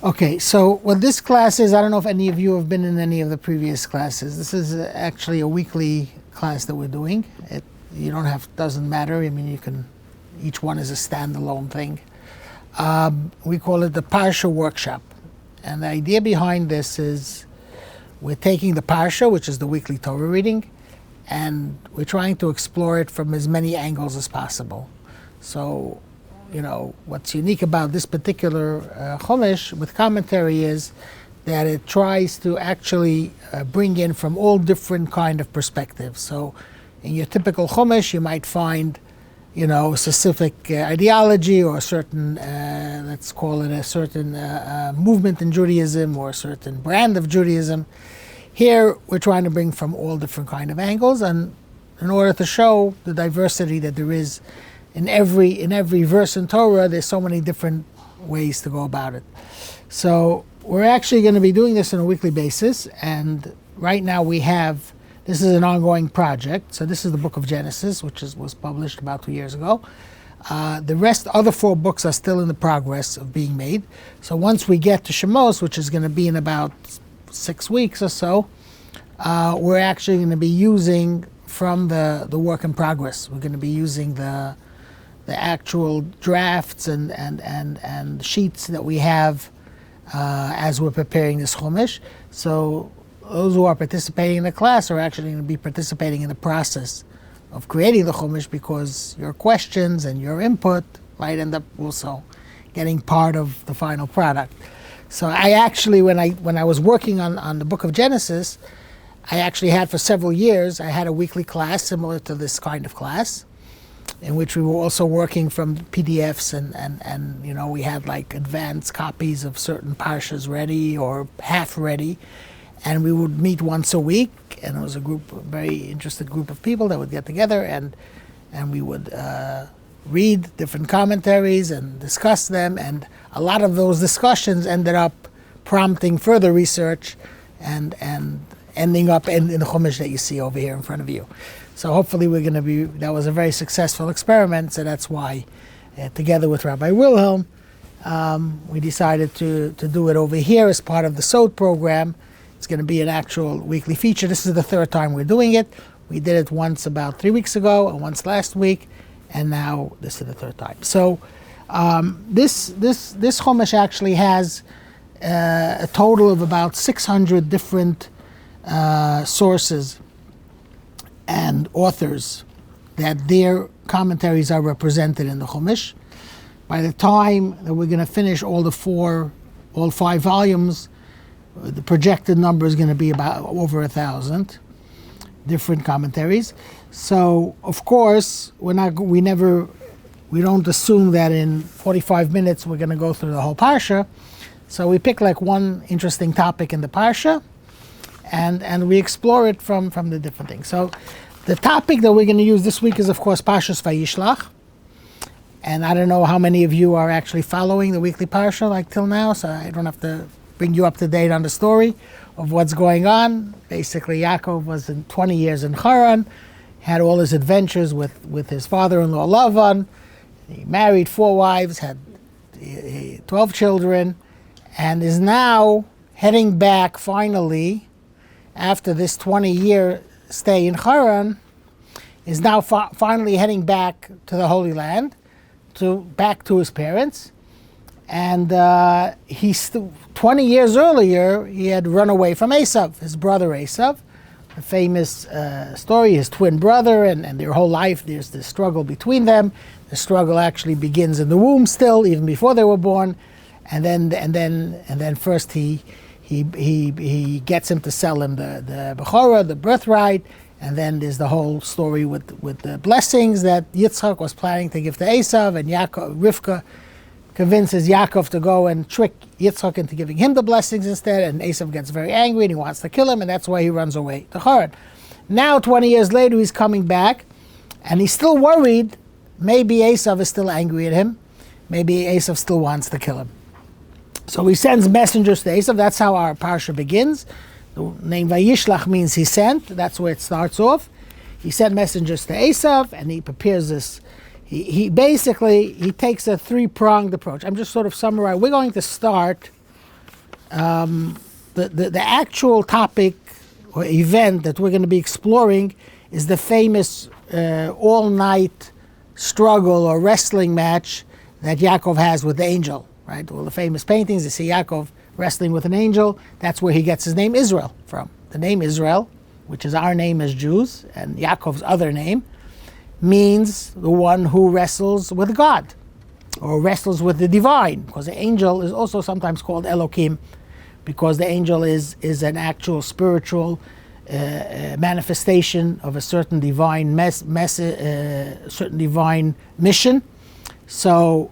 Okay, so what this class is, I don't know if any of you have been in any of the previous classes. This is actually a weekly class that we're doing. You don't have, doesn't matter. I mean, you can, each one is a standalone thing. We call it the Parasha Workshop. And the idea behind this is we're taking the Parasha, which is the weekly Torah reading, and we're trying to explore it from as many angles as possible. So, what's unique about this particular Chumash with commentary is that it tries to actually bring in from all different kind of perspectives. So in your typical Chumash, you might find, a specific ideology or a certain, let's call it a certain movement in Judaism or a certain brand of Judaism. Here, we're trying to bring from all different kind of angles, and in order to show the diversity that there is in every verse in Torah, there's so many different ways to go about it. So we're actually going to be doing this on a weekly basis, and right now this is an ongoing project. So this is the book of Genesis, which was published about 2 years ago. The other 4 books are still in the progress of being made. So once we get to Shemos, which is going to be in about 6 weeks or so, we're actually going to be using from the work in progress. We're going to be using the actual drafts and sheets that we have as we're preparing this Chumash. So those who are participating in the class are actually going to be participating in the process of creating the Chumash, because your questions and your input might end up also getting part of the final product. So I actually, when I was working on the book of Genesis, I actually had for several years, I had a weekly class similar to this kind of class, in which we were also working from PDFs and we had like advanced copies of certain parshas ready or half ready, and we would meet once a week, and it was a very interested group of people that would get together, and we would read different commentaries and discuss them, and a lot of those discussions ended up prompting further research and ending up in the Chumash that you see over here in front of you. So hopefully that was a very successful experiment, so that's why, together with Rabbi Wilhelm, we decided to do it over here as part of the SOT program. It's going to be an actual weekly feature. This is the 3rd time we're doing it. We did it once about 3 weeks ago and once last week, and now this is the 3rd time. So this Chumash actually has a total of about 600 different sources and authors that their commentaries are represented in the Chumash. By the time that we're going to finish all 5 volumes, the projected number is going to be about over 1,000 different commentaries. So, of course, we don't assume that in 45 minutes we're going to go through the whole Parsha. So we pick like one interesting topic in the Parsha, and we explore it from the different things. So the topic that we're going to use this week is, of course, Parshas Vayishlach. And I don't know how many of you are actually following the weekly Parsha like till now, so I don't have to bring you up to date on the story of what's going on. Basically, Yaakov was 20 years in Haran, had all his adventures with his father-in-law Lavan. He married 4 wives, had 12 children, and is now heading back finally, after this 20-year stay in Haran, is now finally heading back to the Holy Land, back to his parents. And 20 years earlier, he had run away from Esav, his brother Esav. The famous story, his twin brother, and their whole life, there's this struggle between them. The struggle actually begins in the womb still, even before they were born. And then first he gets him to sell him the Bechorah, the birthright, and then there's the whole story with the blessings that Yitzchak was planning to give to Esav, and Rivka convinces Yaakov to go and trick Yitzchak into giving him the blessings instead, and Esav gets very angry and he wants to kill him, and that's why he runs away to Haran. Now, 20 years later, he's coming back, and he's still worried. Maybe Esav is still angry at him. Maybe Esav still wants to kill him. So he sends messengers to Esav. That's how our parsha begins. The name Vayishlach means he sent. That's where it starts off. He sent messengers to Esav, and he prepares this. He basically takes a 3-pronged approach. I'm just sort of summarizing. We're going to start the actual topic or event that we're going to be exploring is the famous all-night struggle or wrestling match that Yaakov has with the angel, right? All the famous paintings, you see Yaakov wrestling with an angel. That's where he gets his name Israel from. The name Israel, which is our name as Jews, and Yaakov's other name, means the one who wrestles with God, or wrestles with the divine, because the angel is also sometimes called Elohim, because the angel is an actual spiritual manifestation of a certain divine certain divine mission. So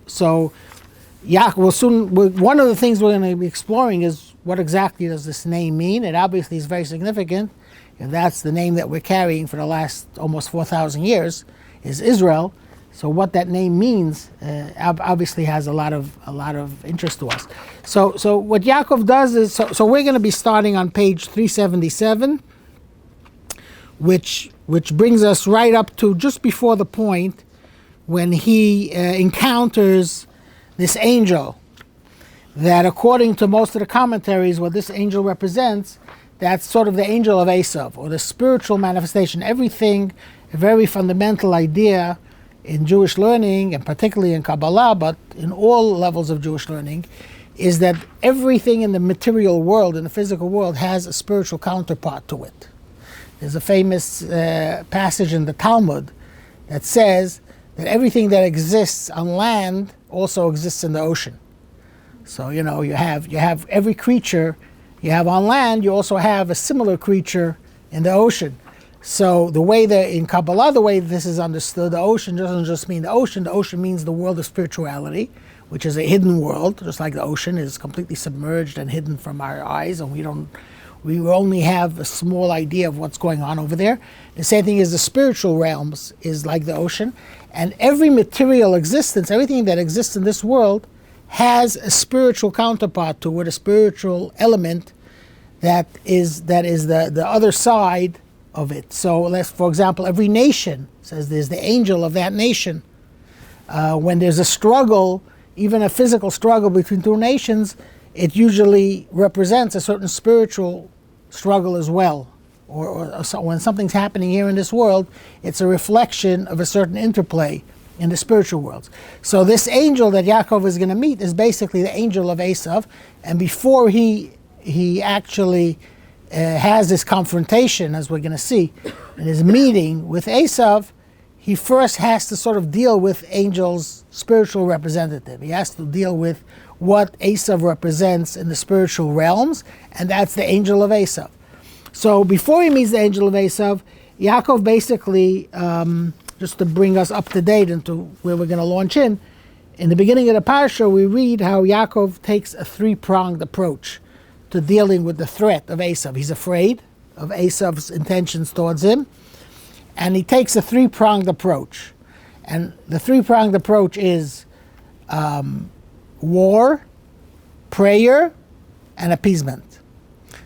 Yaakov will soon. One of the things we're going to be exploring is what exactly does this name mean. It obviously is very significant. If that's the name that we're carrying for the last almost 4,000 years, is Israel. So what that name means obviously has a lot of interest to us. So what Yaakov does is, so we're going to be starting on page 377, which brings us right up to just before the point when he encounters this angel, that according to most of the commentaries, what this angel represents, that's sort of the angel of Esav, or the spiritual manifestation. Everything, a very fundamental idea in Jewish learning, and particularly in Kabbalah, but in all levels of Jewish learning, is that everything in the material world, in the physical world, has a spiritual counterpart to it. There's a famous passage in the Talmud that says that everything that exists on land also exists in the ocean. So, you have every creature you have on land, you also have a similar creature in the ocean. So the way that in Kabbalah, the way this is understood, the ocean doesn't just mean the ocean means the world of spirituality, which is a hidden world, just like the ocean is completely submerged and hidden from our eyes, and we only have a small idea of what's going on over there. The same thing is the spiritual realms is like the ocean, and every material existence, everything that exists in this world, has a spiritual counterpart to it, a spiritual element that is the other side of it. So, for example, every nation says there's the angel of that nation. When there's a struggle, even a physical struggle between two nations, it usually represents a certain spiritual struggle as well. Or so when something's happening here in this world, it's a reflection of a certain interplay in the spiritual worlds. So this angel that Yaakov is going to meet is basically the angel of Esav, and before he actually has this confrontation, as we're going to see, in his meeting with Esav, he first has to sort of deal with angel's spiritual representative. He has to deal with what Esav represents in the spiritual realms, and that's the angel of Esav. So before he meets the angel of Esav, Yaakov basically, just to bring us up to date into where we're going to launch in the beginning of the Parasha, we read how Yaakov takes a three-pronged approach to dealing with the threat of Esav. He's afraid of Esav's intentions towards him, and he takes a three-pronged approach. And the three-pronged approach is war, prayer, and appeasement.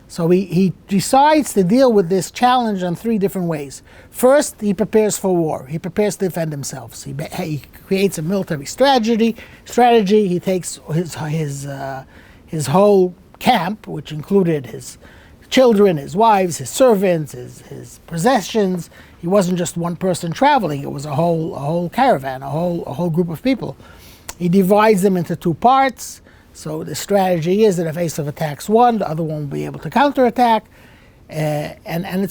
So he decides to deal with this challenge on three different ways. First, he prepares for war. He prepares to defend himself. So he creates a military strategy. He takes his whole camp, which included his children, his wives, his servants, his possessions. He wasn't just one person traveling. It was a whole caravan, a whole group of people. He divides them into two parts. So the strategy is that if Esav attacks one, the other one will be able to counterattack. And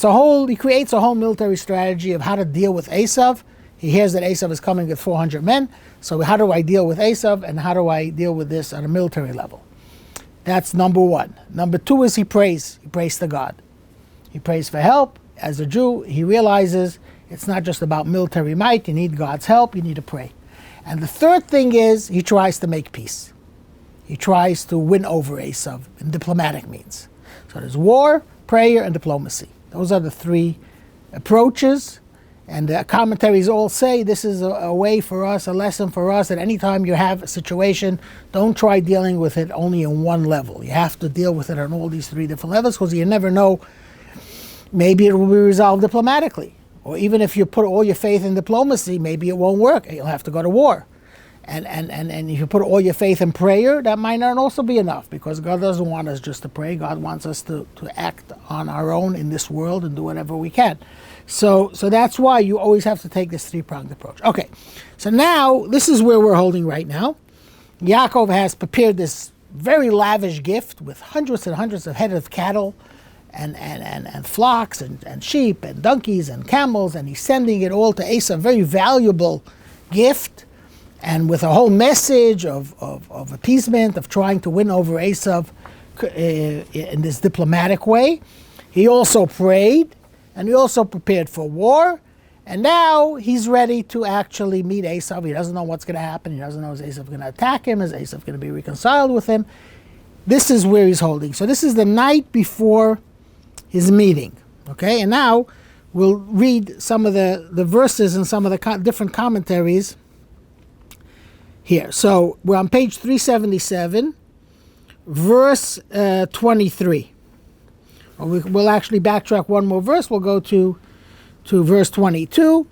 he creates a whole military strategy of how to deal with Esav. He hears that Esav is coming with 400 men. So how do I deal with Esav, and how do I deal with this at a military level? That's number one. Number two is he prays. He prays to God. He prays for help. As a Jew, he realizes it's not just about military might. You need God's help. You need to pray. And the third thing is he tries to make peace. He tries to win over Esav in diplomatic means. So there's war, prayer, and diplomacy. Those are the three approaches. And the commentaries all say this is a way for us, a lesson for us, that anytime you have a situation, don't try dealing with it only on one level. You have to deal with it on all these three different levels, because you never know, maybe it will be resolved diplomatically. Or even if you put all your faith in diplomacy, maybe it won't work. You'll have to go to war. And if you put all your faith in prayer, that might not also be enough, because God doesn't want us just to pray. God wants us to act on our own in this world and do whatever we can. So that's why you always have to take this three-pronged approach. Okay, so now this is where we're holding right now. Yaakov has prepared this very lavish gift with hundreds and hundreds of head of cattle and flocks and sheep and donkeys and camels, and he's sending it all to Esau, a very valuable gift, and with a whole message of appeasement, of trying to win over Esau in this diplomatic way. He also prayed, and he also prepared for war, and now he's ready to actually meet Esau. He doesn't know what's going to happen. He doesn't know, is Esau going to attack him? Is Esau going to be reconciled with him? This is where he's holding. So this is the night before his meeting. Okay, and now we'll read some of the verses and some of the different commentaries here. So we're on page 377, verse 23. We'll actually backtrack one more verse. We'll go to verse 22.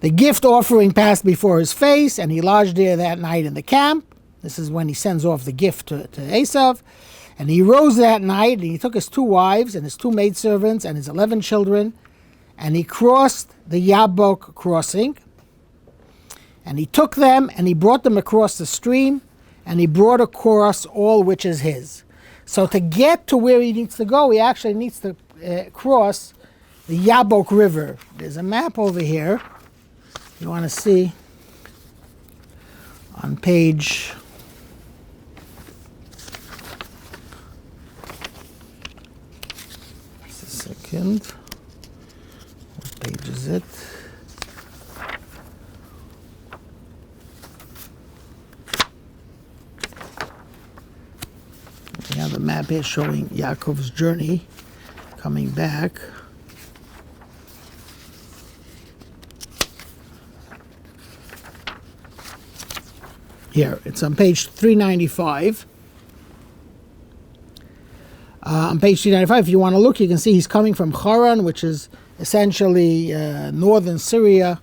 The gift offering passed before his face, and he lodged there that night in the camp. This is when he sends off the gift to Esau. And he rose that night, and he took his 2 wives and his 2 maidservants and his 11 children, and he crossed the Yabok crossing. And he took them, and he brought them across the stream, and he brought across all which is his. So to get to where he needs to go, he actually needs to cross the Yabok River. There's a map over here. You want to see on page... Just a second. What page is it? We have a map here showing Yaakov's journey coming back. Here, it's on page 395. On page 395, if you want to look, you can see he's coming from Haran, which is essentially northern Syria,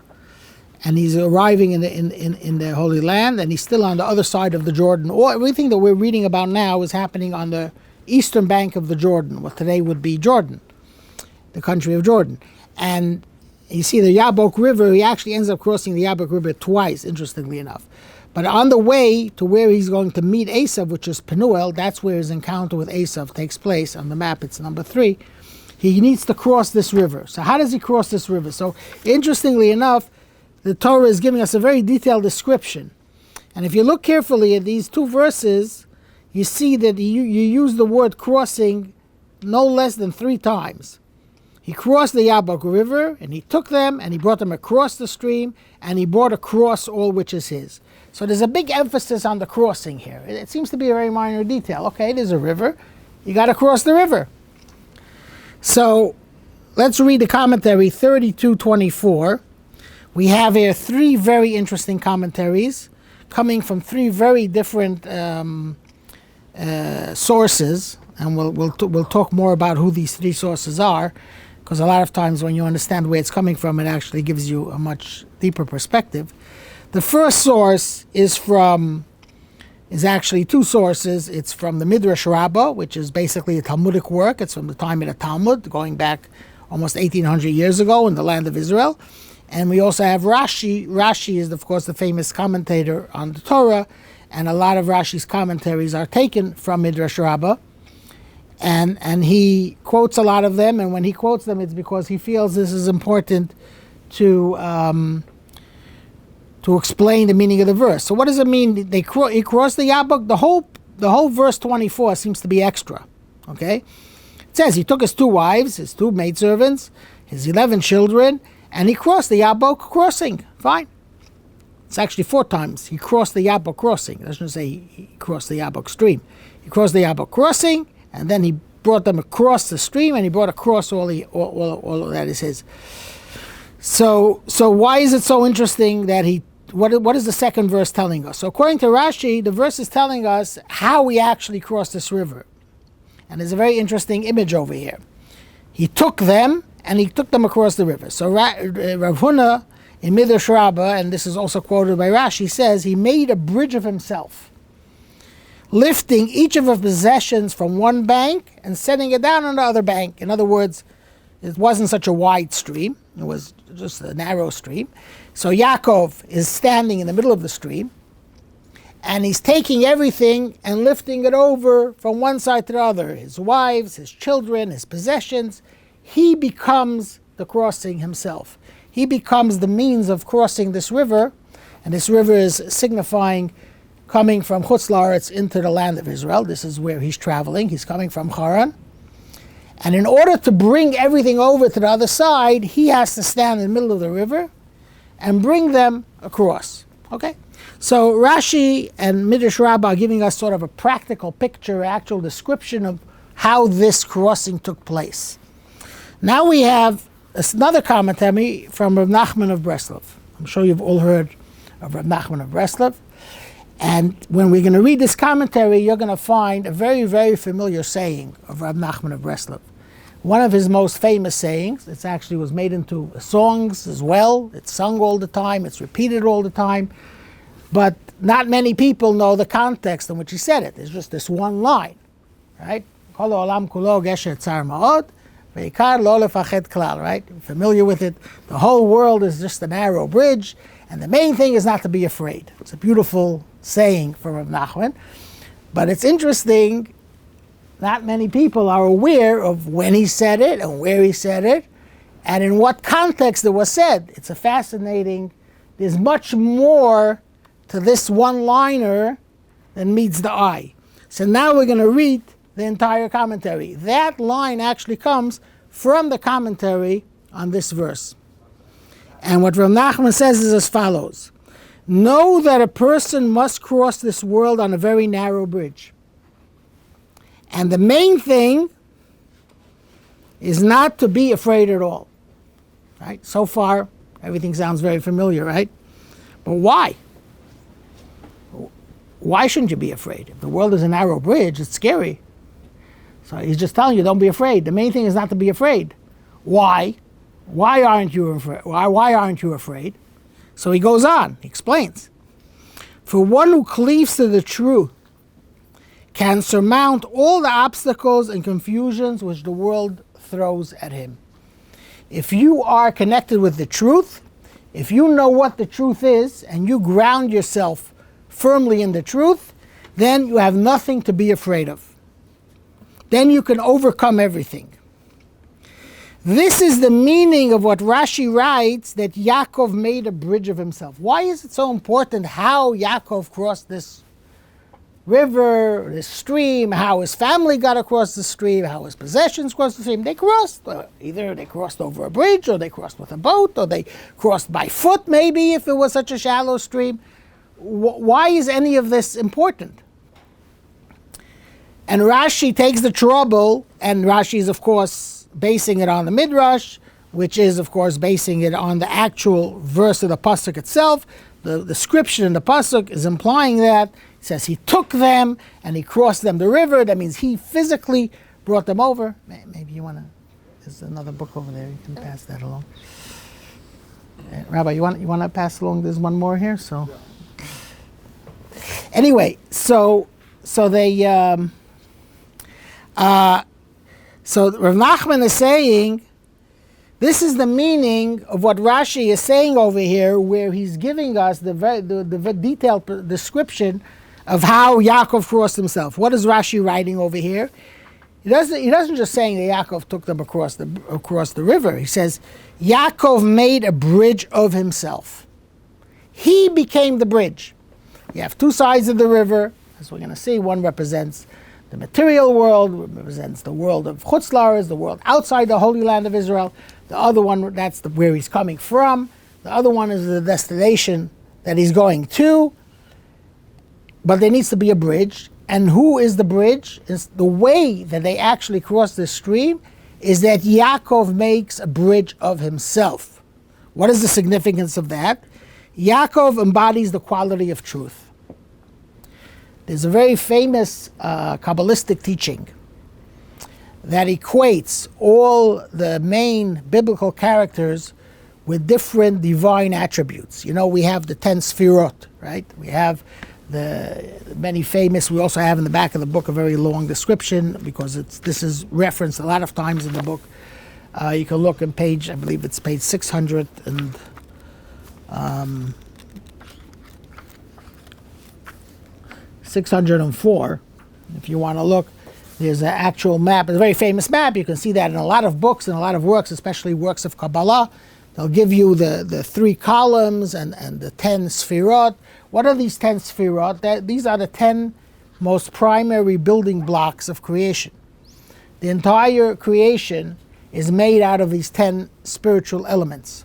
and he's arriving in the Holy Land, and he's still on the other side of the Jordan. Everything that we're reading about now is happening on the eastern bank of the Jordan, what today would be Jordan, the country of Jordan. And you see the Yabok River, he actually ends up crossing the Yabok River twice, interestingly enough. But on the way to where he's going to meet Esau, which is Penuel, that's where his encounter with Esau takes place. On the map, it's number 3. He needs to cross this river. So how does he cross this river? So interestingly enough, the Torah is giving us a very detailed description. And if you look carefully at these 2 verses, you see that you use the word crossing no less than 3 times. He crossed the Yabok River, and he took them, and he brought them across the stream, and he brought across all which is his. So there's a big emphasis on the crossing here. It seems to be a very minor detail. Okay, there's a river. You got to cross the river. So let's read the commentary 3224. We have here 3 very interesting commentaries coming from 3 very different sources, and we'll talk more about who these 3 sources are, because a lot of times when you understand where it's coming from, it actually gives you a much deeper perspective. The first source is actually 2 sources. It's from the Midrash Rabbah, which is basically a Talmudic work. It's from the time of the Talmud, going back almost 1,800 years ago in the land of Israel. And we also have Rashi. Rashi is, of course, the famous commentator on the Torah, and a lot of Rashi's commentaries are taken from Midrash Rabbah. And he quotes a lot of them, and when he quotes them, it's because he feels this is important to explain the meaning of the verse. So what does it mean? He crossed the Yabok. The whole verse 24 seems to be extra. Okay, it says he took his 2 wives, his 2 maidservants, his 11 children, and he crossed the Yabok crossing. Fine. It's actually 4 times he crossed the Yabok crossing. It doesn't say he crossed the Yabok stream. He crossed the Yabok crossing, and then he brought them across the stream, and he brought across all that is his. So why is it so interesting that he? What is the second verse telling us? So according to Rashi, the verse is telling us how we actually crossed this river, and there's a very interesting image over here. He took them, and he took them across the river. So Rav Huna in Midrash Rabbah, and this is also quoted by Rashi, says he made a bridge of himself, lifting each of his possessions from one bank and setting it down on the other bank. In other words, it wasn't such a wide stream. It was just a narrow stream. So Yaakov is standing in the middle of the stream, and he's taking everything and lifting it over from one side to the other. His wives, his children, his possessions. He becomes the crossing himself. He becomes the means of crossing this river, and this river is signifying coming from Chutz La'aretz into the land of Israel. This is where he's traveling. He's coming from Haran. And in order to bring everything over to the other side, he has to stand in the middle of the river and bring them across. Okay? So Rashi and Midrash Rabbah are giving us sort of a practical picture, actual description of how this crossing took place. Now we have another commentary from Rav Nachman of Breslov. I'm sure you've all heard of Rav Nachman of Breslov. And when we're going to read this commentary, you're going to find a very, very familiar saying of Rav Nachman of Breslov. One of his most famous sayings, it actually was made into songs as well. It's sung all the time. It's repeated all the time. But not many people know the context in which he said it. It's just this one line, right? Kol ha'olam kulo gesher tzar ma'od, ve'ikar lo lefached klal, right? Familiar with it. The whole world is just a narrow bridge, and the main thing is not to be afraid. It's a beautiful saying from Rav Nachman. But it's interesting, not many people are aware of when he said it and where he said it and in what context it was said. It's a fascinating, there's much more to this one-liner than meets the eye. So now we're going to read the entire commentary. That line actually comes from the commentary on this verse. And what Rav Nachman says is as follows. Know that a person must cross this world on a very narrow bridge. And the main thing is not to be afraid at all. Right? So far, everything sounds very familiar, right? But why? Why shouldn't you be afraid? If the world is a narrow bridge, it's scary. So he's just telling you, don't be afraid. The main thing is not to be afraid. Why? Why aren't you afraid? Why aren't you afraid? So he goes on, he explains. For one who cleaves to the truth can surmount all the obstacles and confusions which the world throws at him. If you are connected with the truth, if you know what the truth is, and you ground yourself firmly in the truth, then you have nothing to be afraid of. Then you can overcome everything. This is the meaning of what Rashi writes, that Yaakov made a bridge of himself. Why is it so important how Yaakov crossed this river, this stream, how his family got across the stream, how his possessions crossed the stream? They crossed. Either they crossed over a bridge, or they crossed with a boat, or they crossed by foot maybe if it was such a shallow stream. Why is any of this important? And Rashi takes the trouble, and Rashi is of course basing it on the Midrash, which is of course basing it on the actual verse of the Pasuk itself. The description in the Pasuk is implying that. It says he took them and he crossed them the river. That means he physically brought them over. Maybe you want to, there's another book over there, you can pass that along. Rabbi, you want to pass along, there's one more here, so. Anyway, so they, so Rav Nachman is saying, this is the meaning of what Rashi is saying over here, where he's giving us the detailed description of how Yaakov crossed himself. What is Rashi writing over here? He doesn't just saying that Yaakov took them across the river. He says Yaakov made a bridge of himself. He became the bridge. You have two sides of the river, as we're going to see. One represents the material world, represents the world of Chutz La'aretz, the world outside the Holy Land of Israel. The other one, that's where he's coming from. The other one is the destination that he's going to. But there needs to be a bridge. And who is the bridge? It's the way that they actually cross the stream is that Yaakov makes a bridge of himself. What is the significance of that? Yaakov embodies the quality of truth. There's a very famous Kabbalistic teaching that equates all the main biblical characters with different divine attributes. You know, we have the 10 sfirot, right? We have the many famous, we also have in the back of the book a very long description because this is referenced a lot of times in the book. You can look on page, I believe it's page 604, if you want to look. There's an actual map, it's a very famous map. You can see that in a lot of books and a lot of works, especially works of Kabbalah. They'll give you the 3 columns and the 10 sfirot. What are these 10 sfirot? These are the 10 most primary building blocks of creation. The entire creation is made out of these 10 spiritual elements.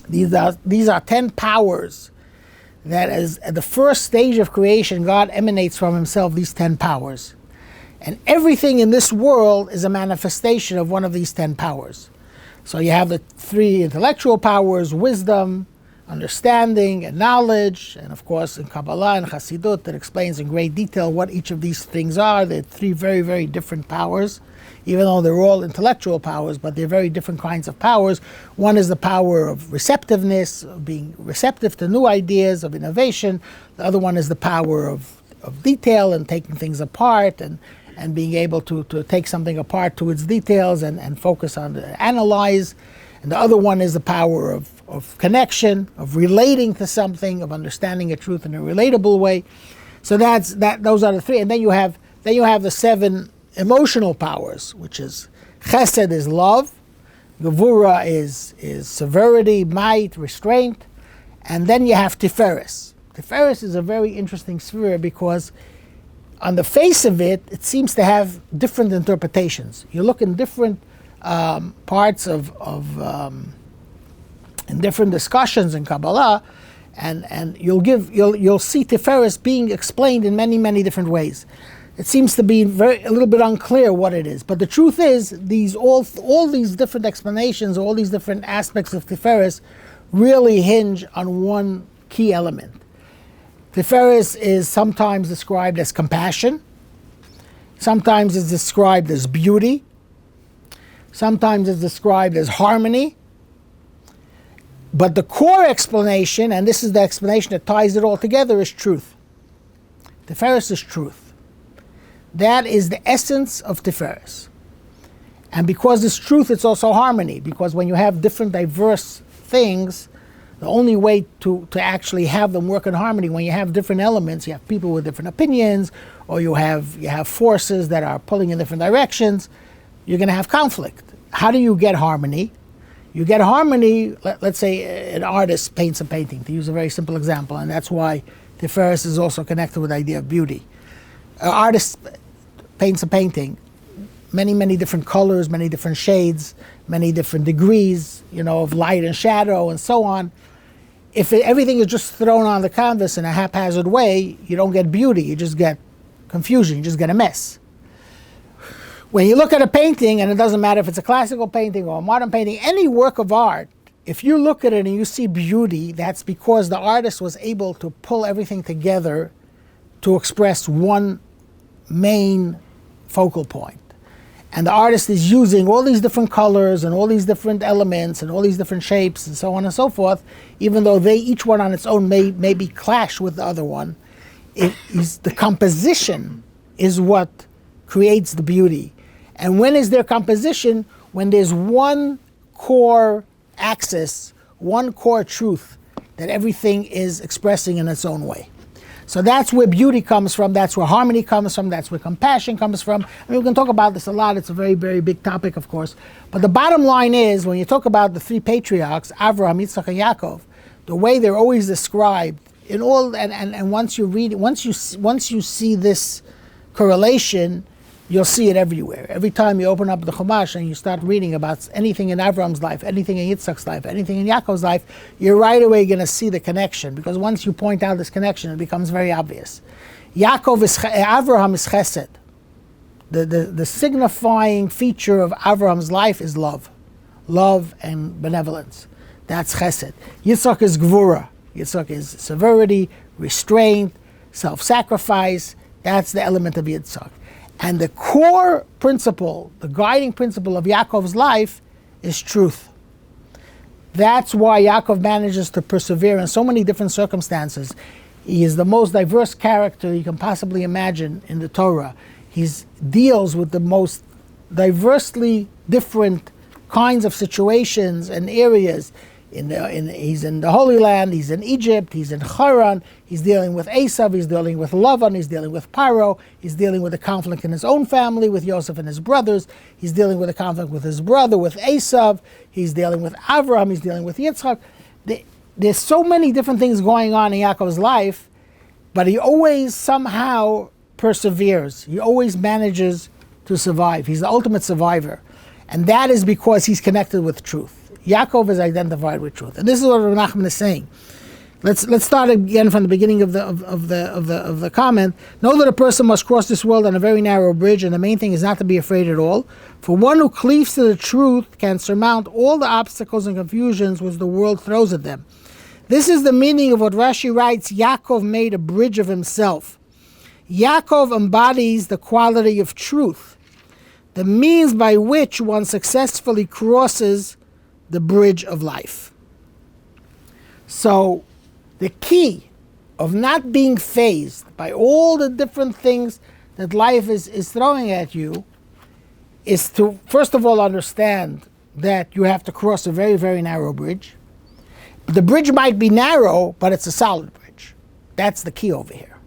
These are 10 powers that as at the first stage of creation, God emanates from himself these 10 powers. And everything in this world is a manifestation of one of these 10 powers. So you have the 3 intellectual powers, wisdom, understanding, and knowledge. And of course, in Kabbalah and Chassidut, it explains in great detail what each of these things are. They're 3 very, very different powers, even though they're all intellectual powers, but they're very different kinds of powers. One is the power of receptiveness, of being receptive to new ideas, of innovation. The other one is the power of detail and taking things apart and being able to take something apart to its details and focus on analyze. And the other one is the power of connection, of relating to something, of understanding a truth in a relatable way. So those are the 3. And then you have the 7 emotional powers, which is chesed is love, gevura is severity, might, restraint, and then you have tiferes. Tiferes is a very interesting sphere because on the face of it, it seems to have different interpretations. You look in different parts in different discussions in Kabbalah, and you'll see Tiferes being explained in many, many different ways. It seems to be a little bit unclear what it is, but the truth is all these different explanations, all these different aspects of Tiferes really hinge on one key element. Tiferes is sometimes described as compassion, sometimes it's described as beauty, sometimes it's described as harmony, but the core explanation, and this is the explanation that ties it all together, is truth. Tiferes is truth. That is the essence of Tiferes. And because it's truth, it's also harmony, because when you have different diverse things, the only way to actually have them work in harmony, when you have different elements, you have people with different opinions, or you have forces that are pulling in different directions, you're going to have conflict. How do you get harmony? You get harmony, let's say an artist paints a painting, to use a very simple example, and that's why Tiferes is also connected with the idea of beauty. An artist paints a painting, many, many different colors, many different shades, many different degrees, of light and shadow and so on. If everything is just thrown on the canvas in a haphazard way, you don't get beauty, you just get confusion, you just get a mess. When you look at a painting, and it doesn't matter if it's a classical painting or a modern painting, any work of art, if you look at it and you see beauty, that's because the artist was able to pull everything together to express one main focal point. And the artist is using all these different colors and all these different elements and all these different shapes and so on and so forth, even though each one on its own maybe clash with the other one. The composition is what creates the beauty. And when is there composition? When there's one core axis, one core truth that everything is expressing in its own way. So that's where beauty comes from, that's where harmony comes from, that's where compassion comes from. I mean, we can talk about this a lot, it's a very, very big topic, of course. But the bottom line is, when you talk about the 3 patriarchs, Avraham, Yitzchak, and Yaakov, the way they're always described, in all, and once you read it, once you see this correlation, you'll see it everywhere. Every time you open up the Chumash and you start reading about anything in Avram's life, anything in Yitzchak's life, anything in Yaakov's life, you're right away going to see the connection, because once you point out this connection, it becomes very obvious. Avraham is chesed. The signifying feature of Avraham's life is love and benevolence. That's chesed. Yitzchak is gvura. Yitzchak is severity, restraint, self-sacrifice. That's the element of Yitzchak. And the core principle, the guiding principle of Yaakov's life is truth. That's why Yaakov manages to persevere in so many different circumstances. He is the most diverse character you can possibly imagine in the Torah. He deals with the most diversely different kinds of situations and areas. He's in the Holy Land, he's in Egypt, he's in Haran, he's dealing with Esav, he's dealing with Lavan, he's dealing with Paro, he's dealing with a conflict in his own family with Yosef and his brothers, he's dealing with a conflict with his brother, with Esav, he's dealing with Avraham, he's dealing with Yitzchak. There's so many different things going on in Yaakov's life, but he always somehow perseveres. He always manages to survive. He's the ultimate survivor. And that is because he's connected with truth. Yaakov is identified with truth, and this is what Rav Nachman is saying. Let's start again from the beginning of the comment. Know that a person must cross this world on a very narrow bridge, and the main thing is not to be afraid at all. For one who cleaves to the truth can surmount all the obstacles and confusions which the world throws at them. This is the meaning of what Rashi writes. Yaakov made a bridge of himself. Yaakov embodies the quality of truth, the means by which one successfully crosses the bridge of life. So the key of not being fazed by all the different things that life is throwing at you is to, first of all, understand that you have to cross a very, very narrow bridge. The bridge might be narrow, but it's a solid bridge. That's the key over here.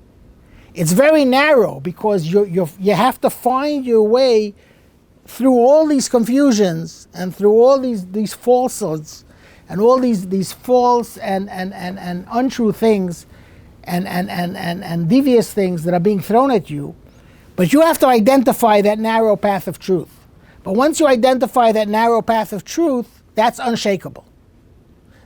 It's very narrow because you have to find your way through all these confusions and through all these falsehoods and all these false and untrue things and devious things that are being thrown at you. But you have to identify that narrow path of truth. But once you identify that narrow path of truth, that's unshakable.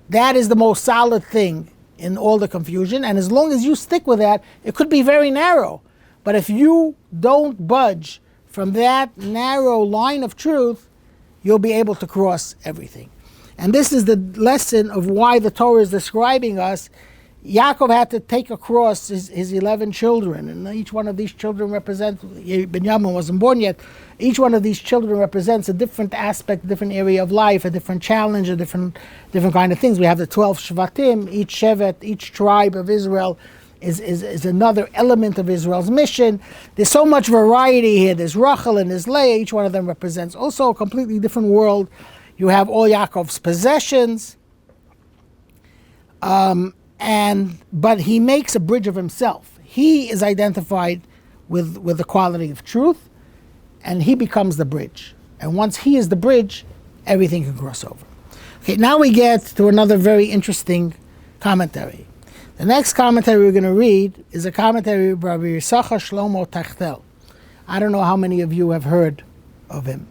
That is the most solid thing in all the confusion. And as long as you stick with that, it could be very narrow. But if you don't budge from that narrow line of truth, you'll be able to cross everything. And this is the lesson of why the Torah is describing us. Yaakov had to take across his 11 children, and each one of these children represents, Binyamin wasn't born yet, each one of these children represents a different aspect, a different area of life, a different challenge, a different kind of things. We have the 12 Shvatim, each Shevet, each tribe of Israel is another element of Israel's mission. There's so much variety here. There's Rachel and there's Leah. Each one of them represents also a completely different world. You have all Yaakov's possessions. But he makes a bridge of himself. He is identified with the quality of truth, and he becomes the bridge. And once he is the bridge, everything can cross over. Okay, now we get to another very interesting commentary. The next commentary we're going to read is a commentary by Rabbi Shlomo Tachtel. I don't know how many of you have heard of him.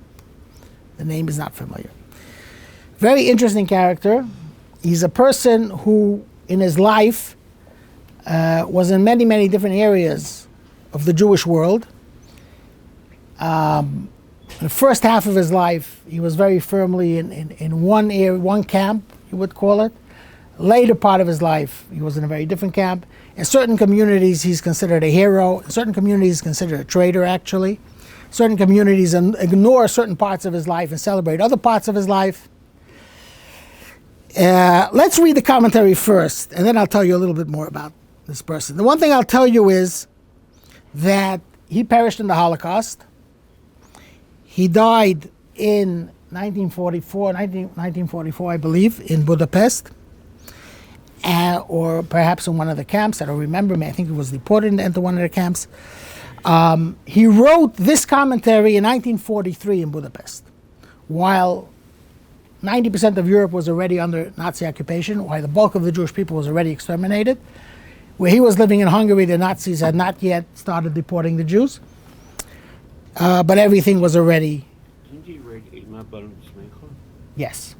The name is not familiar. Very interesting character. He's a person who, in his life, was in many, many different areas of the Jewish world. In the first half of his life, he was very firmly in one area, one camp, you would call it. Later part of his life, he was in a very different camp. In certain communities, he's considered a hero. In certain communities, he's considered a traitor, actually. Certain communities ignore certain parts of his life and celebrate other parts of his life. Let's read the commentary first, and then I'll tell you a little bit more about this person. The one thing I'll tell you is that he perished in the Holocaust. He died in 1944, I believe, in Budapest, or perhaps in one of the camps. I don't remember. I think he was deported into one of the camps. He wrote this commentary in 1943 in Budapest, while 90% of Europe was already under Nazi occupation, while the bulk of the Jewish people was already exterminated. Where he was living in Hungary, the Nazis had not yet started deporting the Jews, but everything was already... Didn't he write Ema Baruch? Yes.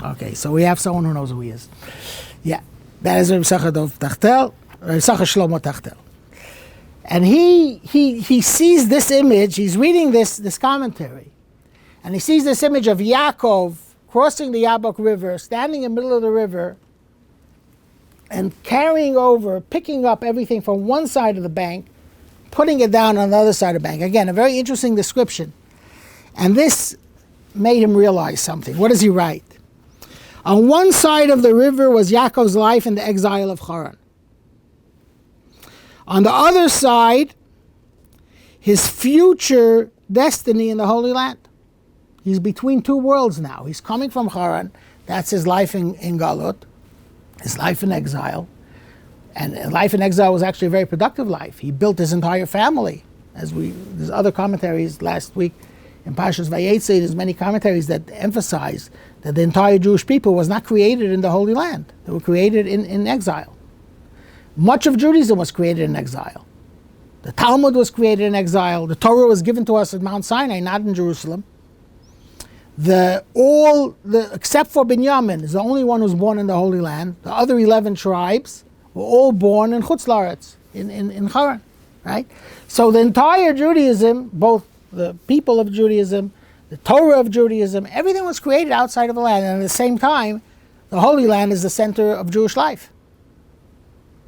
Okay, so we have someone who knows who he is. Yeah, that is Rabbi Shlomo Tachtel. And he sees this image, he's reading this commentary, and he sees this image of Yaakov crossing the Yabok River, standing in the middle of the river, and carrying over, picking up everything from one side of the bank, putting it down on the other side of the bank. Again, a very interesting description. And this made him realize something. What does he write? On one side of the river was Yaakov's life in the exile of Haran. On the other side, his future destiny in the Holy Land. He's between two worlds now. He's coming from Haran. That's his life in Galut, his life in exile. And life in exile was actually a very productive life. He built his entire family. There's other commentaries last week in Parshas Vayishlach, there's many commentaries that emphasize that the entire Jewish people was not created in the Holy Land. They were created in exile. Much of Judaism was created in exile. The Talmud was created in exile. The Torah was given to us at Mount Sinai, not in Jerusalem. Except for Binyamin, is the only one who's born in the Holy Land. The other 11 tribes were all born in Chutz La'aretz, in Haran, right? So the entire Judaism, both the people of Judaism, the Torah of Judaism, everything was created outside of the land. And at the same time, the Holy Land is the center of Jewish life.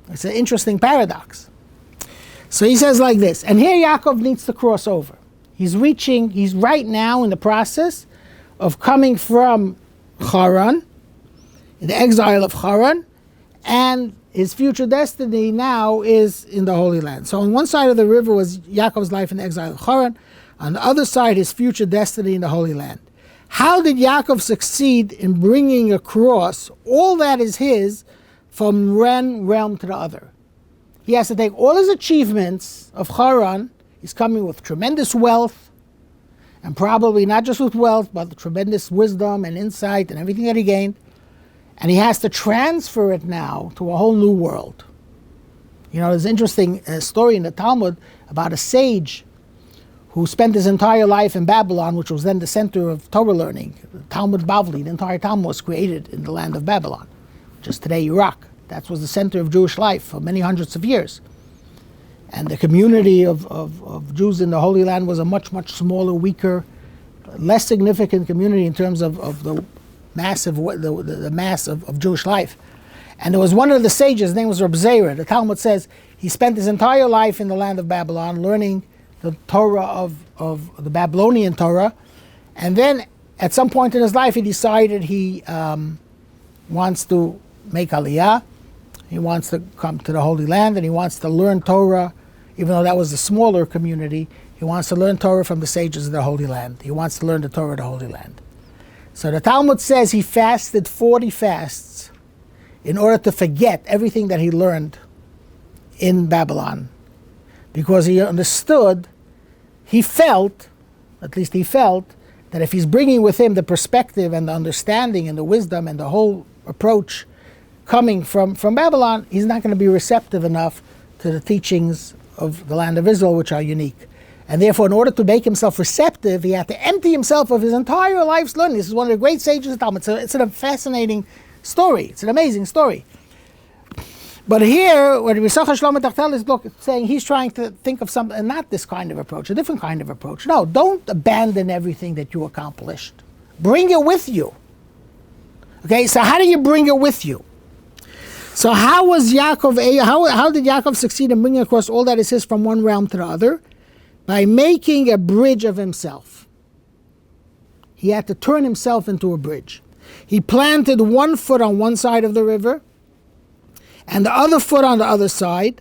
It's an interesting paradox. So he says like this, and here Yaakov needs to cross over. He's right now in the process of coming from Haran, in the exile of Haran, and his future destiny now is in the Holy Land. So on one side of the river was Yaakov's life in the exile of Haran, on the other side his future destiny in the Holy Land. How did Yaakov succeed in bringing across all that is his from one realm to the other? He has to take all his achievements of Haran. He's coming with tremendous wealth, and probably not just with wealth, but the tremendous wisdom and insight and everything that he gained. And he has to transfer it now to a whole new world. You know, there's an interesting story in the Talmud about a sage who spent his entire life in Babylon, which was then the center of Torah learning. The Talmud Bavli, the entire Talmud was created in the land of Babylon, which is today Iraq. That was the center of Jewish life for many hundreds of years. And the community of Jews in the Holy Land was a much, much smaller, weaker, less significant community in terms of the mass of Jewish life. And there was one of the sages, his name was Reb Zera. The Talmud says he spent his entire life in the land of Babylon learning the Torah of the Babylonian Torah. And then at some point in his life he decided he wants to make Aliyah. He wants to come to the Holy Land and he wants to learn Torah, even though that was a smaller community. He wants to learn Torah from the sages of the Holy Land. He wants to learn the Torah of the Holy Land. So the Talmud says he fasted 40 fasts in order to forget everything that he learned in Babylon. Because he understood, he felt that if he's bringing with him the perspective and the understanding and the wisdom and the whole approach coming from Babylon, he's not going to be receptive enough to the teachings of the land of Israel, which are unique. And therefore, in order to make himself receptive, he had to empty himself of his entire life's learning. This is one of the great sages of Talmud. It's a fascinating story. It's an amazing story. But here, what Rabbi Shlomo Tartel is saying, he's trying to think of something, not this kind of approach, a different kind of approach. No, don't abandon everything that you accomplished. Bring it with you. Okay, so how do you bring it with you? So how did Yaakov succeed in bringing across all that is his from one realm to the other? By making a bridge of himself. He had to turn himself into a bridge. He planted one foot on one side of the river and the other foot on the other side,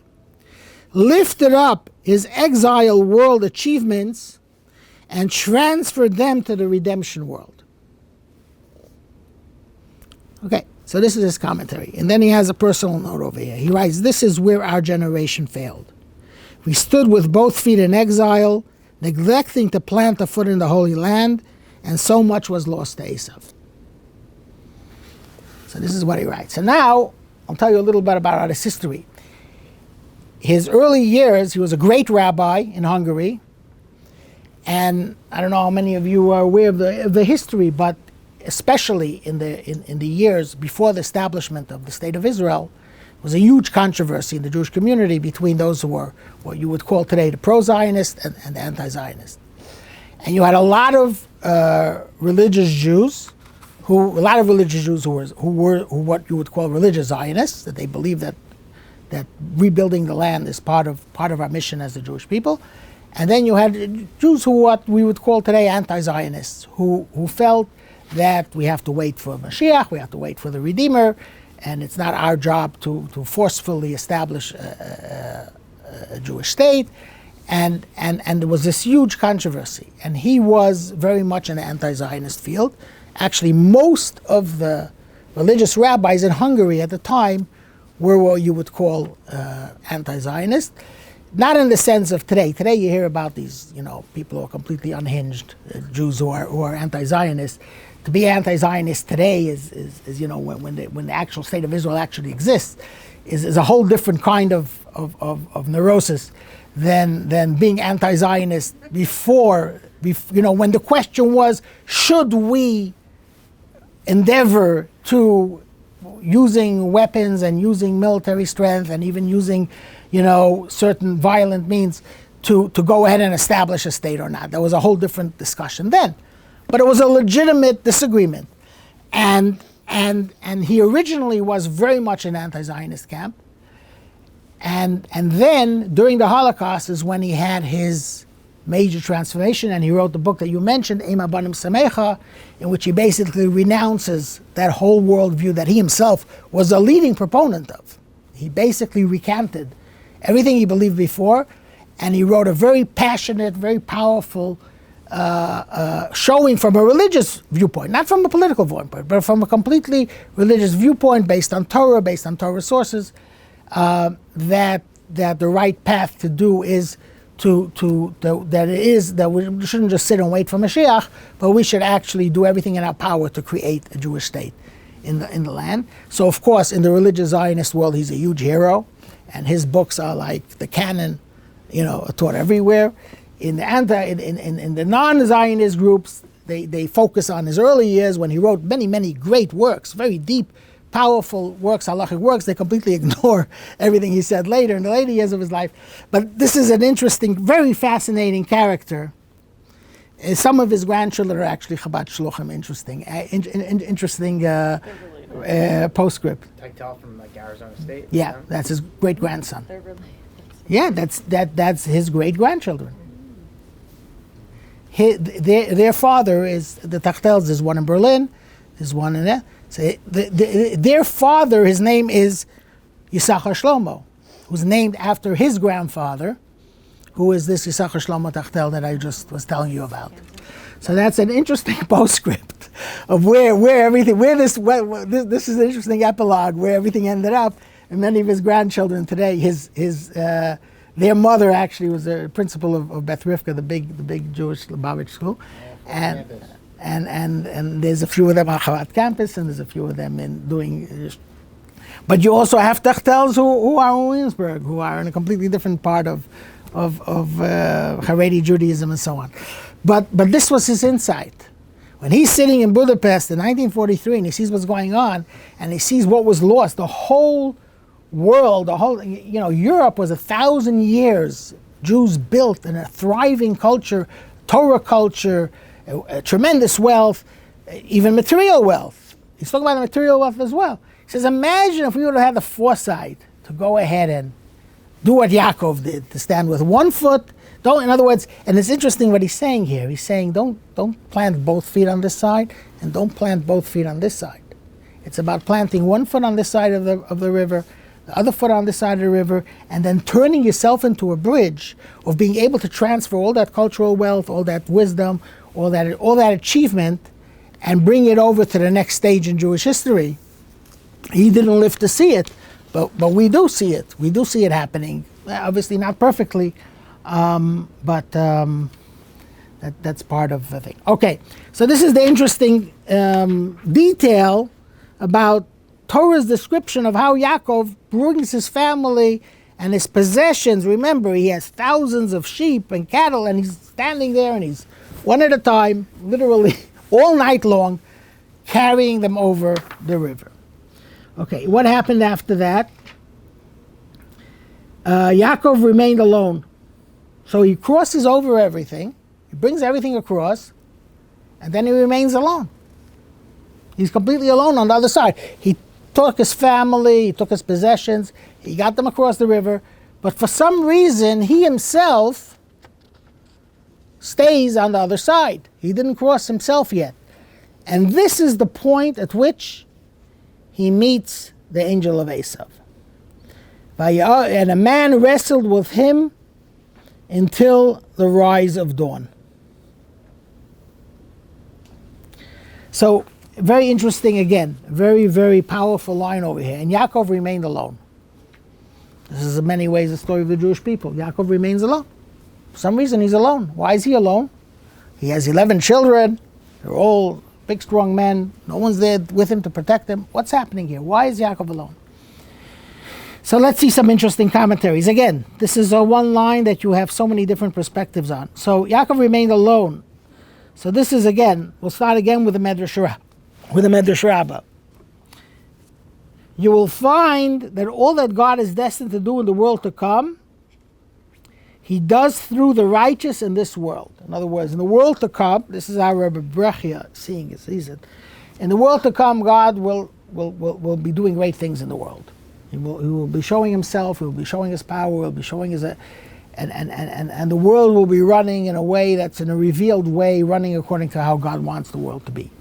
lifted up his exile world achievements and transferred them to the redemption world. Okay, so this is his commentary. And then he has a personal note over here. He writes, "This is where our generation failed. We stood with both feet in exile, neglecting to plant a foot in the Holy Land, and so much was lost to Esav." So this is what he writes. So now, I'll tell you a little bit about his history. His early years, he was a great rabbi in Hungary. And I don't know how many of you are aware of the history, but especially in the years before the establishment of the State of Israel, was a huge controversy in the Jewish community between those who were what you would call today the pro-Zionist and the anti-Zionist. And you had a lot of religious Jews who were what you would call religious Zionists, that they believed that rebuilding the land is part of our mission as the Jewish people. And then you had Jews who what we would call today anti-Zionists, who felt that we have to wait for Mashiach, we have to wait for the Redeemer, and it's not our job to forcefully establish a Jewish state. And there was this huge controversy. And he was very much in the anti-Zionist field. Actually, most of the religious rabbis in Hungary at the time were what you would call anti-Zionist. Not in the sense of today. Today you hear about these, people who are completely unhinged, Jews who are anti-Zionist. To be anti-Zionist today is when the actual state of Israel actually exists, is a whole different kind of neurosis than being anti-Zionist before, when the question was, should we endeavor to using weapons and using military strength and even using, certain violent means to go ahead and establish a state or not. There was a whole different discussion then. But it was a legitimate disagreement. And he originally was very much an anti-Zionist camp. And then during the Holocaust is when he had his major transformation, and he wrote the book that you mentioned, Ema Banim Samecha, in which he basically renounces that whole worldview that he himself was a leading proponent of. He basically recanted everything he believed before, and he wrote a very passionate, very powerful showing from a religious viewpoint, not from a political viewpoint, but from a completely religious viewpoint based on Torah, based on Torah sources, that the right path to do is that we shouldn't just sit and wait for Mashiach, but we should actually do everything in our power to create a Jewish state in the land. So of course, in the religious Zionist world, he's a huge hero, and his books are like the canon, taught everywhere. In the non-Zionist groups, they focus on his early years when he wrote many great works, very deep, powerful works, halachic works. They completely ignore everything he said later in the later years of his life. But this is an interesting, very fascinating character. Some of his grandchildren are actually Chabad Shluchim. Interesting postscript. Taitel from like Arizona State. Yeah, that's his great grandson. They're related. Yeah, that's his great grandchildren. Their father is the Tachtels. There's one in Berlin. There's one in there. So their father, his name is Yisachar Shlomo, who's named after his grandfather, who is this Yisachar Shlomo Tachtel that I just was telling you about. So that's an interesting postscript of where this is an interesting epilogue where everything ended up. And many of his grandchildren today, their mother actually was the principal of Beth Rivka, the big Jewish Lubavitch school, and there's a few of them on Chabad campus, and there's a few of them in doing. But you also have Tachtels who are in Williamsburg, who are in a completely different part of Haredi Judaism and so on. But this was his insight. When he's sitting in Budapest in 1943 and he sees what's going on, and he sees what was lost, the whole world, Europe was 1,000 years Jews built in a thriving culture, Torah culture, tremendous wealth, even material wealth. He's talking about the material wealth as well. He says, imagine if we would have had the foresight to go ahead and do what Yaakov did, to stand with one foot. In other words, and it's interesting what he's saying here. He's saying, don't plant both feet on this side, and don't plant both feet on this side. It's about planting one foot on this side of the river, the other foot on this side of the river, and then turning yourself into a bridge of being able to transfer all that cultural wealth, all that wisdom, all that achievement, and bring it over to the next stage in Jewish history. He didn't live to see it, but we do see it. We do see it happening. Obviously not perfectly, but that's part of the thing. Okay, so this is the interesting detail about Torah's description of how Yaakov brings his family and his possessions. Remember, he has thousands of sheep and cattle, and he's standing there, and he's one at a time, literally all night long, carrying them over the river. Okay, what happened after that? Yaakov remained alone. So he crosses over everything, he brings everything across, and then he remains alone. He's completely alone on the other side. He took his family, he took his possessions, he got them across the river, but for some reason he himself stays on the other side. He didn't cross himself yet. And this is the point at which he meets the angel of Esav. And a man wrestled with him until the rise of dawn. So, very interesting again, very, very powerful line over here. And Yaakov remained alone. This is in many ways the story of the Jewish people. Yaakov remains alone. For some reason he's alone. Why is he alone? He has 11 children. They're all big, strong men. No one's there with him to protect him. What's happening here? Why is Yaakov alone? So let's see some interesting commentaries. Again, this is a one line that you have so many different perspectives on. So Yaakov remained alone. So this is again, we'll start again with the Medrash Rabbah. You will find that all that God is destined to do in the world to come, he does through the righteous in this world. In other words, in the world to come, this is how Rabbi Brechia seeing it, sees it. In the world to come, God will be doing great things in the world. He will be showing himself, he will be showing his power, he will be showing his... And the world will be running in a way that's in a revealed way, running according to how God wants the world to be.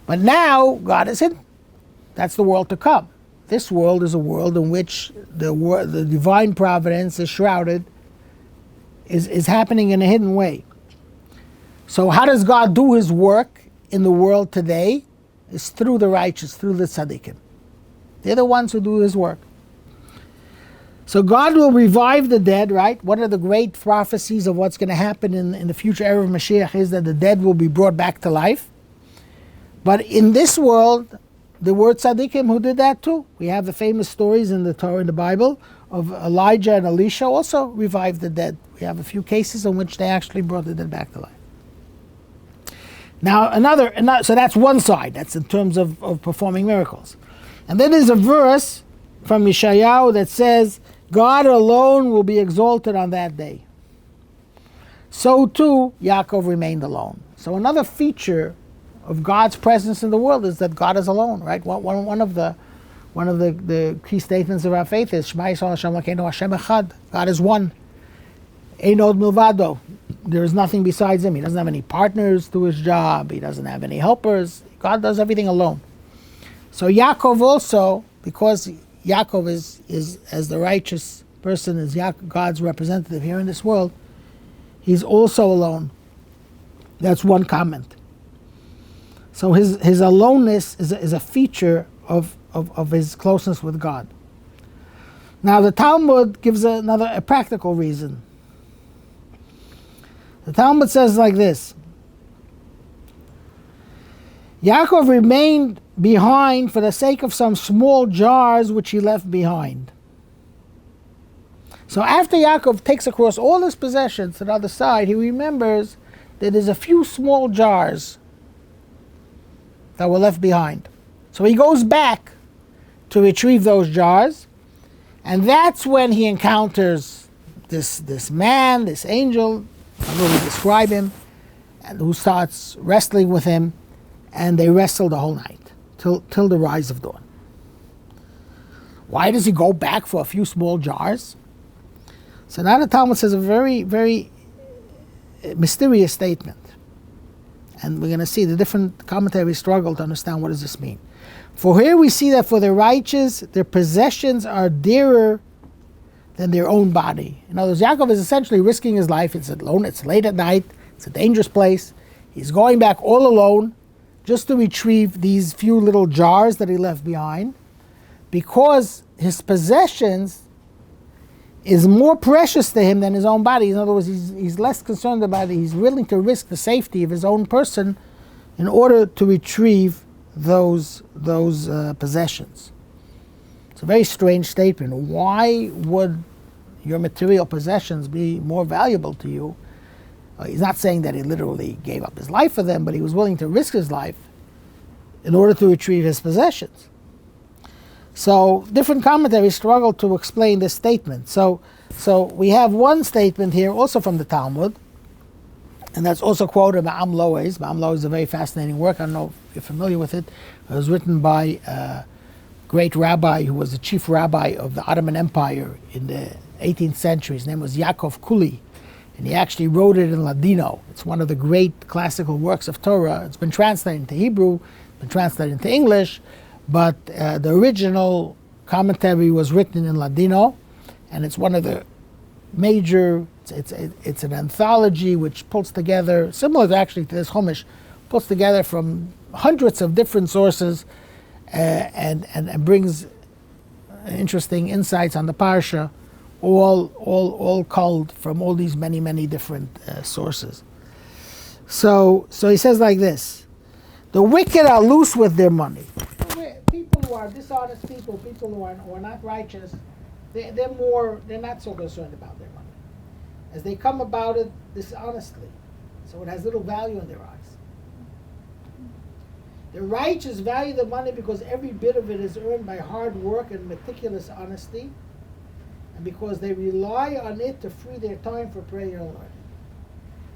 But now, God is hidden. That's the world to come. This world is a world in which the divine providence is shrouded, is happening in a hidden way. So how does God do his work in the world today? It's through the righteous, through the tzaddikim. They're the ones who do his work. So God will revive the dead, right? One of the great prophecies of what's going to happen in the future era of Mashiach is that the dead will be brought back to life. But in this world, there were tzaddikim who did that too. We have the famous stories in the Torah, in the Bible, of Elijah and Elisha also revived the dead. We have a few cases in which they actually brought the dead back to life. Now, so that's one side. That's in terms of performing miracles. And then there's a verse from Yeshayahu that says, God alone will be exalted on that day. So too, Yaakov remained alone. So another feature of God's presence in the world is that God is alone, right? One of the key statements of our faith is Shema Yisrael Hashem Elokeinu Hashem Echad. God is one. Ein od milvado. There is nothing besides him. He doesn't have any partners to his job. He doesn't have any helpers. God does everything alone. So Yaakov also, because Yaakov is as the righteous person, is God's representative here in this world, he's also alone. That's one comment. So his aloneness is a feature of his closeness with God. Now the Talmud gives a practical reason. The Talmud says like this: Yaakov remained behind for the sake of some small jars which he left behind. So after Yaakov takes across all his possessions to the other side, he remembers that there's a few small jars that were left behind. So he goes back to retrieve those jars, and that's when he encounters this man, this angel, I don't know how to describe him, and who starts wrestling with him, and they wrestle the whole night till the rise of dawn. Why does he go back for a few small jars? So now the Talmud says a very, very mysterious statement. And we're going to see the different commentaries struggle to understand what does this mean. For here we see that for the righteous, their possessions are dearer than their own body. In other words, Yaakov is essentially risking his life. It's alone, it's late at night, it's a dangerous place. He's going back all alone just to retrieve these few little jars that he left behind, because his possessions is more precious to him than his own body. In other words, he's less concerned about it. He's willing to risk the safety of his own person in order to retrieve those possessions. It's a very strange statement. Why would your material possessions be more valuable to you? He's not saying that he literally gave up his life for them, but he was willing to risk his life in order to retrieve his possessions. So different commentaries struggle to explain this statement. So we have one statement here also from the Talmud, and that's also quoted by Am Loes. Am Loes is a very fascinating work. I don't know if you're familiar with it. It was written by a great rabbi who was the chief rabbi of the Ottoman Empire in the 18th century. His name was Yaakov Kuli. And he actually wrote it in Ladino. It's one of the great classical works of Torah. It's been translated into Hebrew, been translated into English, but the original commentary was written in Ladino, and it's one of the major, it's an anthology which pulls together, similar to actually to this Chumash, pulls together from hundreds of different sources and brings interesting insights on the Parsha, all culled from all these many different sources. So he says like this: the wicked are loose with their money. People who are dishonest people who are not righteous, they're not so concerned about their money, as they come about it dishonestly. So it has little value in their eyes. The righteous value the money because every bit of it is earned by hard work and meticulous honesty, and because they rely on it to free their time for prayer and learning.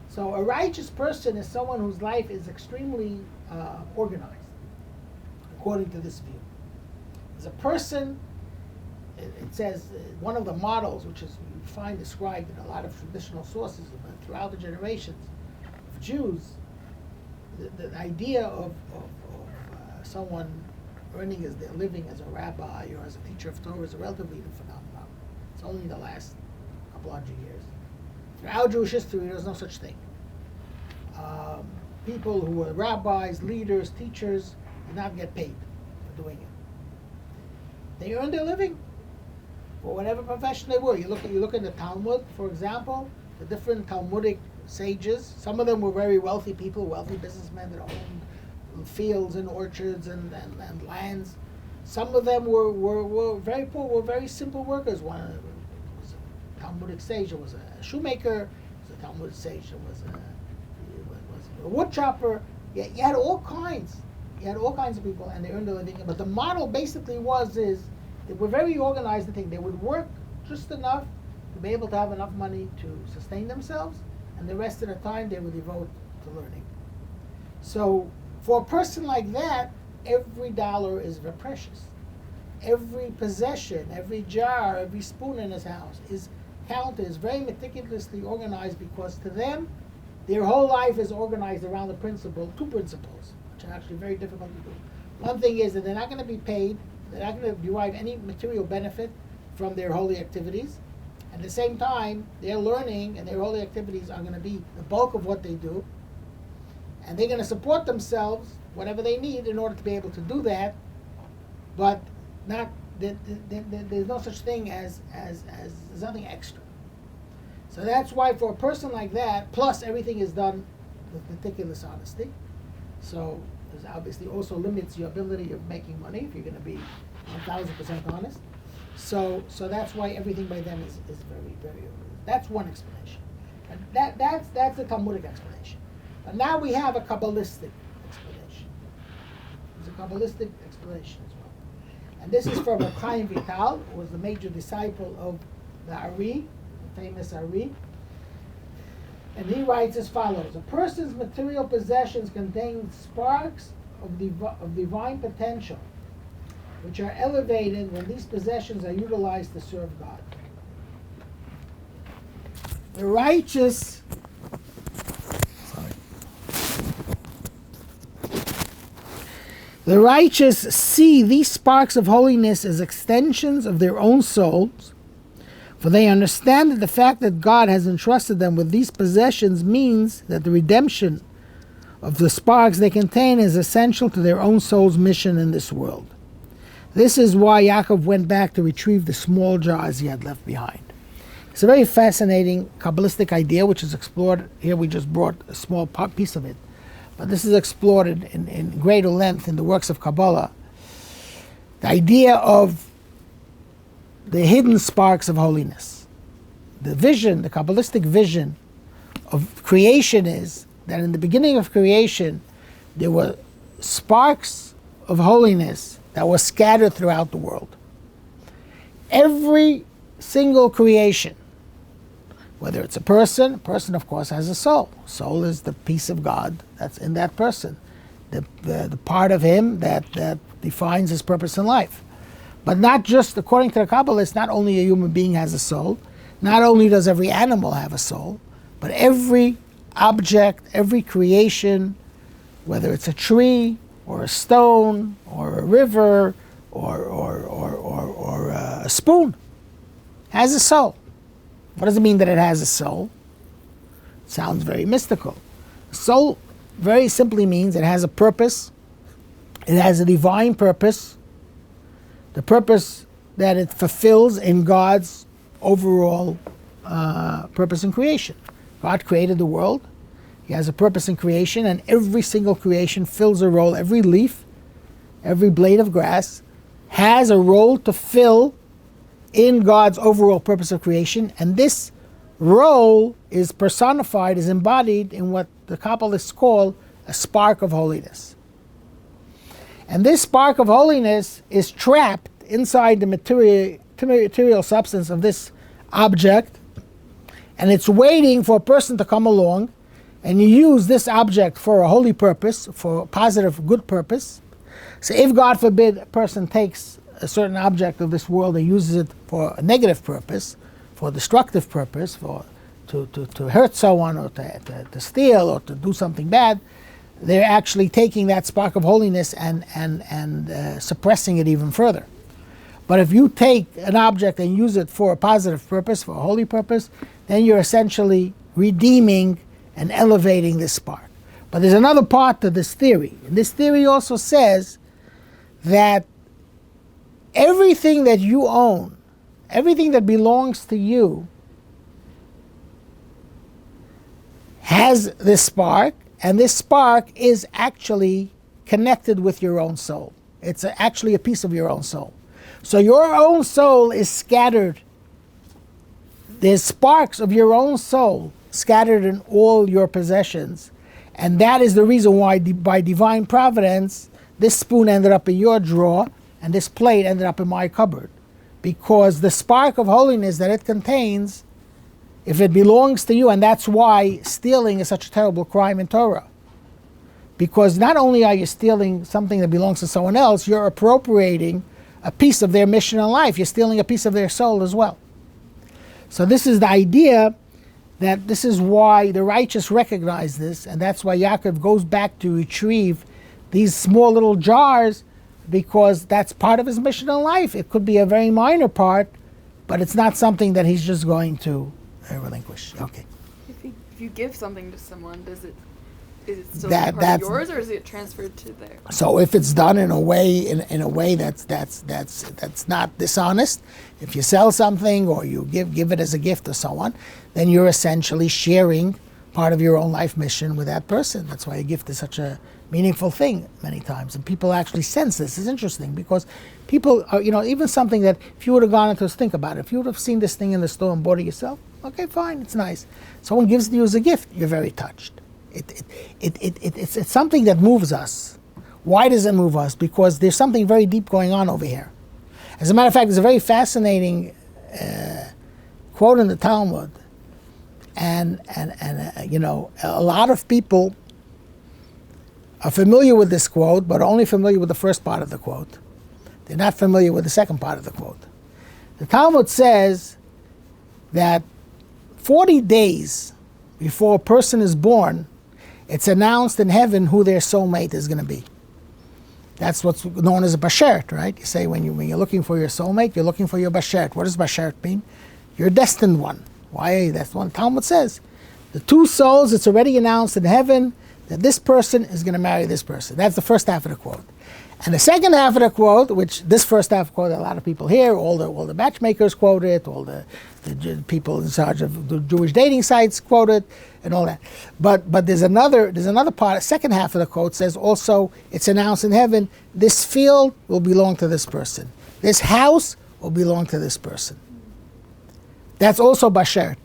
So a righteous person is someone whose life is extremely organized, according to this view. As a person, it says one of the models, which is you find described in a lot of traditional sources throughout the generations of Jews, the idea of someone earning as their living as a rabbi or as a teacher of Torah is a relatively new phenomenon. It's only in the last couple hundred years. Throughout Jewish history, there's no such thing. People who were rabbis, leaders, teachers, did not get paid for doing it. They earned their living for whatever profession they were. You look in the Talmud, for example, the different Talmudic sages. Some of them were very wealthy people, wealthy businessmen that owned fields and orchards and lands. Some of them were very poor, were very simple workers. One was a Talmudic sage, it was a shoemaker, was a Talmudic sage, it was a wood chopper. You had all kinds. You had all kinds of people, and they earned their living. But the model basically is they were very organized. I think they would work just enough to be able to have enough money to sustain themselves, and the rest of the time they would devote to learning. So for a person like that, every dollar is very precious. Every possession, every jar, every spoon in his house is counted, is very meticulously organized, because to them, their whole life is organized around two principles, which are actually very difficult to do. One thing is that they're not going to be paid, they're not going to derive any material benefit from their holy activities. At the same time, their learning and their holy activities are going to be the bulk of what they do, and they're going to support themselves, whatever they need, in order to be able to do that, but there's no such thing as there's nothing extra. So that's why for a person like that, plus everything is done with meticulous honesty. So this obviously also limits your ability of making money if you're going to be 1,000% honest. So that's why everything by them is very, very organized. That's one explanation. And that's the Talmudic explanation. But now we have a Kabbalistic explanation. There's a Kabbalistic explanation as well. And this is from Chaim Vital, who was the major disciple of the Ari, the famous Ari. And he writes as follows: a person's material possessions contain sparks of divine potential, which are elevated when these possessions are utilized to serve God. The righteous see these sparks of holiness as extensions of their own souls, for they understand that the fact that God has entrusted them with these possessions means that the redemption of the sparks they contain is essential to their own soul's mission in this world. This is why Yaakov went back to retrieve the small jars he had left behind. It's a very fascinating Kabbalistic idea, which is explored. Here we just brought a small piece of it, but this is explored in greater length in the works of Kabbalah. The idea of the hidden sparks of holiness. The vision, the Kabbalistic vision of creation is that in the beginning of creation, there were sparks of holiness that were scattered throughout the world. Every single creation, whether it's a person of course has a soul. Soul is the piece of God that's in that person, the part of him that defines his purpose in life. But not just, according to the Kabbalists, not only a human being has a soul, not only does every animal have a soul, But every object, every creation, whether it's a tree or a stone or a river or a spoon, has a soul. What does it mean that it has a soul? It sounds very mystical. Soul very simply means it has a purpose. It has a divine purpose. The purpose that it fulfills in God's overall purpose in creation. God created the world. He has a purpose in creation, and every single creation fills a role. Every leaf, every blade of grass has a role to fill in God's overall purpose of creation, and this role is personified, is embodied in what the Kabbalists call a spark of holiness. And this spark of holiness is trapped inside the material substance of this object, and it's waiting for a person to come along, and you use this object for a holy purpose, for a positive, good purpose. So if, God forbid, a person takes a certain object of this world and uses it for a negative purpose, for a destructive purpose, to hurt someone, or to steal, or to do something bad, they're actually taking that spark of holiness and suppressing it even further. But if you take an object and use it for a positive purpose, for a holy purpose, then you're essentially redeeming and elevating this spark. But there's another part to this theory. And this theory also says that everything that you own, everything that belongs to you, has this spark, and this spark is actually connected with your own soul. It's actually a piece of your own soul. So your own soul is scattered. There's sparks of your own soul scattered in all your possessions. And that is the reason why, by divine providence, this spoon ended up in your drawer and this plate ended up in my cupboard. Because the spark of holiness that it contains, if it belongs to you, and that's why stealing is such a terrible crime in Torah. Because not only are you stealing something that belongs to someone else, you're appropriating a piece of their mission in life. You're stealing a piece of their soul as well. So this is the idea that this is why the righteous recognize this, and that's why Yaakov goes back to retrieve these small little jars, because that's part of his mission in life. It could be a very minor part, but it's not something that he's just going to relinquish. Okay. If you give something to someone, is it still part of yours, or is it transferred to theirs? So if it's done in a way that's not dishonest, if you sell something or you give it as a gift to someone, then you're essentially sharing part of your own life mission with that person. That's why a gift is such a meaningful thing many times, and people actually sense this. It's interesting because people are, even something that if you would have gone into think about it, if you would have seen this thing in the store and bought it yourself, okay, fine, it's nice. Someone gives it to you as a gift, you're very touched. It's something that moves us. Why does it move us? Because there's something very deep going on over here. As a matter of fact, there's a very fascinating quote in the Talmud, and a lot of people are familiar with this quote, but only familiar with the first part of the quote. They're not familiar with the second part of the quote. The Talmud says that 40 days before a person is born, it's announced in heaven who their soulmate is going to be. That's what's known as a bashert, right? You say when you're looking for your soulmate, you're looking for your bashert. What does bashert mean? Your destined one. Why? That's what Talmud says. The two souls, it's already announced in heaven that this person is going to marry this person. That's the first half of the quote. And the second half of the quote, which this first half quote, a lot of people hear, all the matchmakers quote it, all the people in charge of the Jewish dating sites quote it, and all that. But there's another part. Second half of the quote says also, it's announced in heaven, this field will belong to this person. This house will belong to this person. That's also bashert.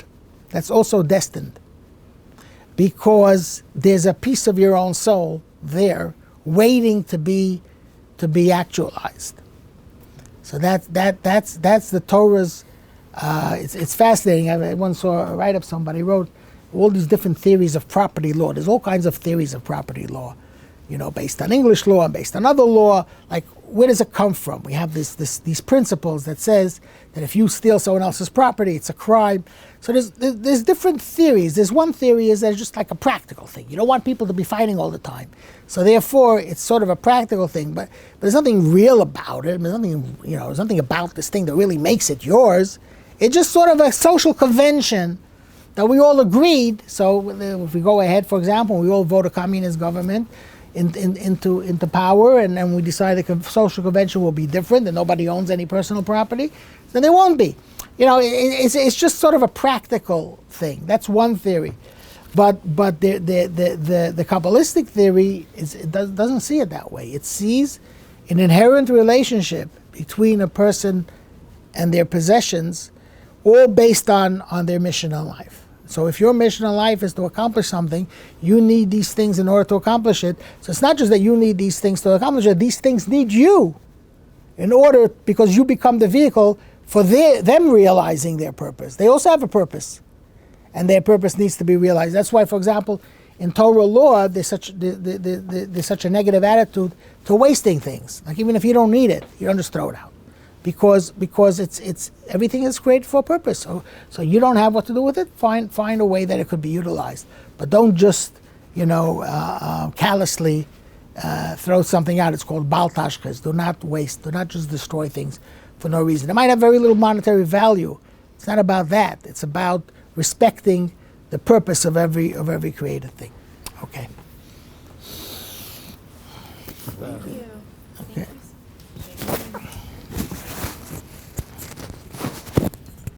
That's also destined. Because there's a piece of your own soul there waiting to be actualized. So that's the Torah's. It's fascinating. I once saw a write-up somebody wrote all these different theories of property law. There's all kinds of theories of property law, based on English law and based on other law. Like where does it come from? We have these principles that says that if you steal someone else's property, it's a crime. So there's different theories. There's one theory is that it's just like a practical thing. You don't want people to be fighting all the time. So therefore, it's sort of a practical thing, but there's nothing real about it. There's nothing about this thing that really makes it yours. It's just sort of a social convention that we all agreed. So if we go ahead, for example, we all vote a communist government into power, and then we decide the social convention will be different, and nobody owns any personal property, then there won't be. It's just sort of a practical thing. That's one theory. But the Kabbalistic theory doesn't see it that way. It sees an inherent relationship between a person and their possessions, all based on their mission in life. So if your mission in life is to accomplish something, you need these things in order to accomplish it. So it's not just that you need these things to accomplish it, these things need you in order, because you become the vehicle for them realizing their purpose. They also have a purpose, and their purpose needs to be realized. That's why, for example, in Torah law, there's such a negative attitude to wasting things. Like even if you don't need it, you don't just throw it out, because it's everything is created for a purpose. So you don't have what to do with it. Find a way that it could be utilized, but don't just callously throw something out. It's called bal tashchis. Do not waste. Do not just destroy things for no reason. It might have very little monetary value. It's not about that. It's about respecting the purpose of every created thing. Okay. Thank you. Okay.